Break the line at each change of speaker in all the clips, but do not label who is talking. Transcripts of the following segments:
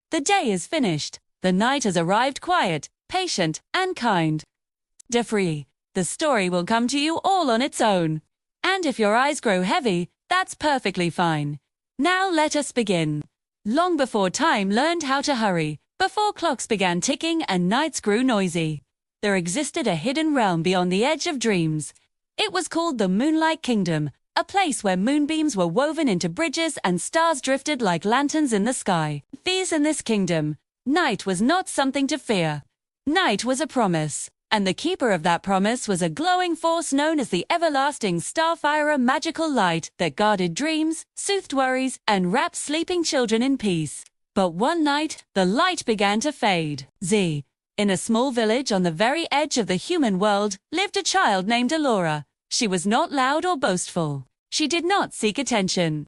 The day is finished. The night has arrived quiet, patient, and kind. Free. The story will come to you all on its own. And if your eyes grow heavy, that's perfectly fine. Now let us begin. Long before time learned how to hurry, before clocks began ticking and nights grew noisy, there existed a hidden realm beyond the edge of dreams. It was called the Moonlight Kingdom, a place where moonbeams were woven into bridges and stars drifted like lanterns in the sky. In this kingdom, night was not something to fear. Night was a promise, and the keeper of that promise was a glowing force known as the everlasting starfire, magical light that guarded dreams, soothed worries, and wrapped sleeping children in peace. But one night, the light began to fade. In a small village on the very edge of the human world lived a child named Elora. She was not loud or boastful. She did not seek attention.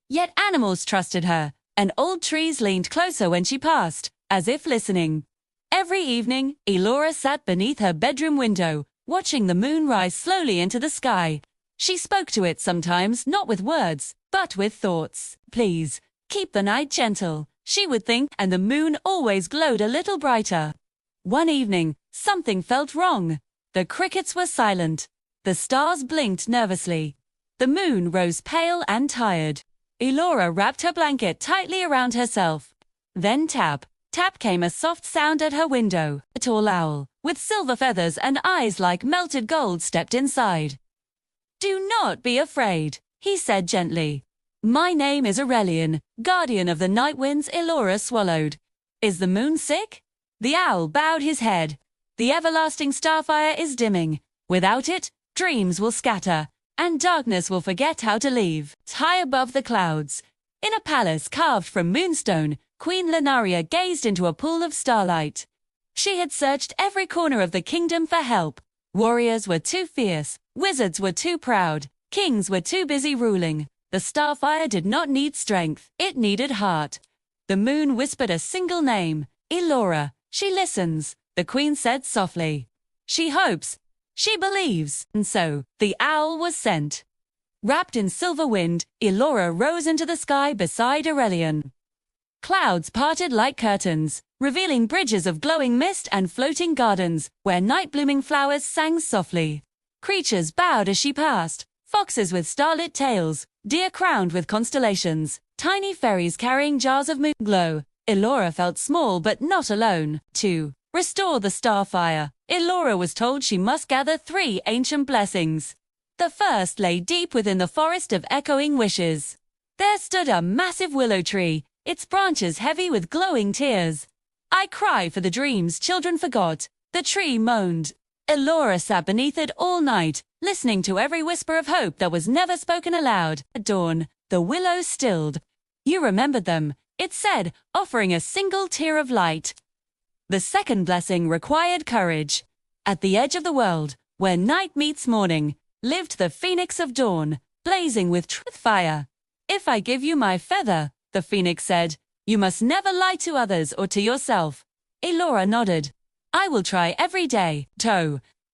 Yet animals trusted her, and old trees leaned closer when she passed, as if listening. Every evening, Elora sat beneath her bedroom window, watching the moon rise slowly into the sky. She spoke to it sometimes, not with words, but with thoughts. Please, keep the night gentle, she would think, and the moon always glowed a little brighter. One evening, something felt wrong. The crickets were silent. The stars blinked nervously. The moon rose pale and tired. Elora wrapped her blanket tightly around herself. Then tap, tap came a soft sound at her window. A tall owl, with silver feathers and eyes like melted gold, stepped inside. "Do not be afraid," he said gently. "My name is Aurelian, guardian of the night winds." Elora swallowed. "Is the moon sick?" The owl bowed his head. "The everlasting starfire is dimming. Without it, dreams will scatter, and darkness will forget how to leave." High above the clouds, in a palace carved from moonstone, Queen Lunaria gazed into a pool of starlight. She had searched every corner of the kingdom for help. Warriors were too fierce, wizards were too proud, kings were too busy ruling. The starfire did not need strength, it needed heart. The moon whispered a single name, Elora. "She listens," the queen said softly. "She hopes. She believes." And so, the owl was sent. Wrapped in silver wind, Elora rose into the sky beside Aurelian. Clouds parted like curtains, revealing bridges of glowing mist and floating gardens, where night-blooming flowers sang softly. Creatures bowed as she passed, foxes with starlit tails, deer crowned with constellations, tiny fairies carrying jars of moon glow. Elora felt small but not alone. To restore the starfire, Elora was told she must gather 3 ancient blessings. The first lay deep within the forest of echoing wishes. There stood a massive willow tree, its branches heavy with glowing tears. "I cry for the dreams children forgot," the tree moaned. Elora sat beneath it all night, listening to every whisper of hope that was never spoken aloud. At dawn, the willow stilled. "You remembered them," it said, offering a single tear of light. The second blessing required courage. At the edge of the world, where night meets morning, lived the phoenix of dawn, blazing with truth fire. "If I give you my feather," the phoenix said, "you must never lie to others or to yourself." Elora nodded. "I will try every day."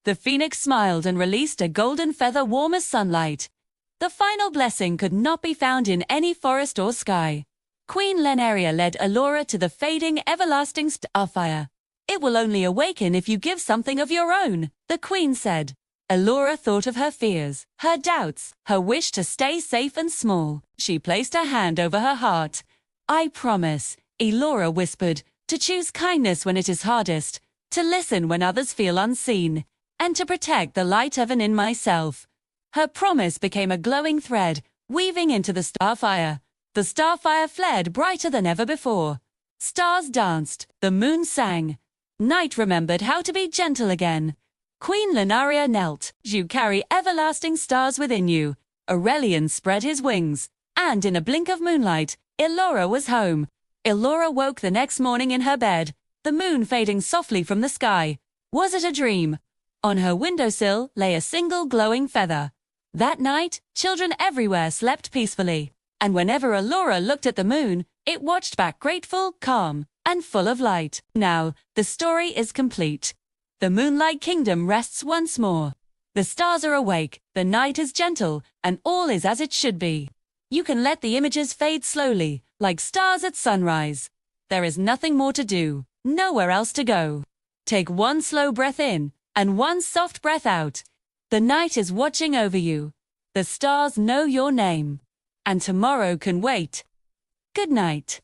The phoenix smiled and released a golden feather warm as sunlight. The final blessing could not be found in any forest or sky. Queen Lunaria led Elora to the fading, everlasting starfire. "It will only awaken if you give something of your own," the queen said. Elora thought of her fears, her doubts, her wish to stay safe and small. She placed her hand over her heart. "I promise," Elora whispered, "to choose kindness when it is hardest, to listen when others feel unseen, and to protect the light even in myself." Her promise became a glowing thread, weaving into the starfire. The starfire flared brighter than ever before. Stars danced, the moon sang. Night remembered how to be gentle again. Queen Lunaria knelt. "You carry everlasting stars within you." Aurelian spread his wings, and in a blink of moonlight, Elora was home. Elora woke the next morning in her bed, the moon fading softly from the sky. Was it a dream? On her windowsill lay a single glowing feather. That night, children everywhere slept peacefully. And whenever Elora looked at the moon, it watched back grateful, calm, and full of light. Now, the story is complete. The Moonlight Kingdom rests once more. The stars are awake, the night is gentle, and all is as it should be. You can let the images fade slowly, like stars at sunrise. There is nothing more to do, nowhere else to go. Take one slow breath in and one soft breath out. The night is watching over you. The stars know your name. And tomorrow can wait. Good night.